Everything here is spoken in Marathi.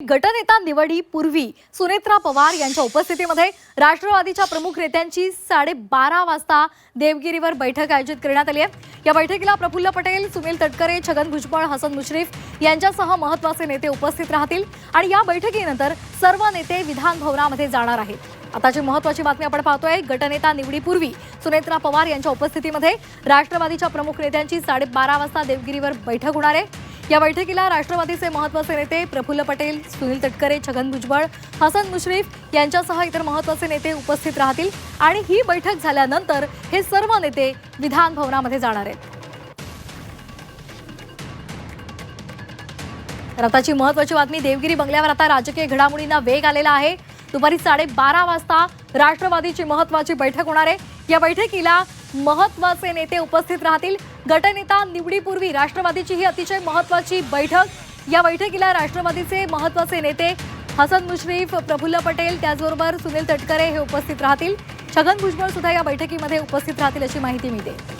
गटनेता निवडीपूर्वी सुनेत्रा पवार यांच्या उपस्थितीमध्ये राष्ट्रवादीच्या प्रमुख नेत्यांची 12:30 वाजता देवगिरीवर बैठक आयोजित करण्यात आली आहे। या बैठकीला प्रफुल्ल पटेल, सुनील तटकरे, छगन भुजबळ, हसन मुश्रीफ यांच्यासह महत्त्वाचे नेते उपस्थित राहतील आणि या बैठकीनंतर सर्व नेते विधान भवनामध्ये जाणार आहेत। आताची महत्त्वाची बातमी आपण पाहतोय। गटनेता निवडीपूर्वी सुनेत्रा पवार यांच्या उपस्थितीमध्ये राष्ट्रवादीच्या प्रमुख नेत्यांची 12:30 वाजता देवगिरीवर बैठक होणार आहे। या बैठकीला राष्ट्रवादीचे महत्त्वाचे नेते प्रफुल्ल पटेल, सुनील तटकरे, छगन भुजबळ, हसन मुश्रीफ यांच्यासह इतर महत्त्वाचे नेते उपस्थित राहतील आणि ही बैठक झाल्यानंतर हे सर्व नेते विधान भवनामध्ये जाणार आहेत। तर आताची महत्त्वाची बातमी, देवगिरी बंगल्यावर आता राजकीय घडामोडींना वेग आलेला आहे। दुपारी 12:30 वाजता राष्ट्रवादीची महत्त्वाची बैठक होणार आहे। या बैठकीला महत्त्वाचे नेते उपस्थित राहतील। गटनेता निवडीपूर्वी राष्ट्रवादीची ही अतिशय महत्त्वाची बैठक। या बैठकीला राष्ट्रवादीचे महत्त्वाचे नेते हसन मुश्रीफ, प्रफुल्ल पटेल, त्याचबरोबर सुनील तटकरे हे उपस्थित राहतील। छगन भुजबळ सुद्धा या बैठकीमध्ये उपस्थित राहतील अशी माहिती मिळते।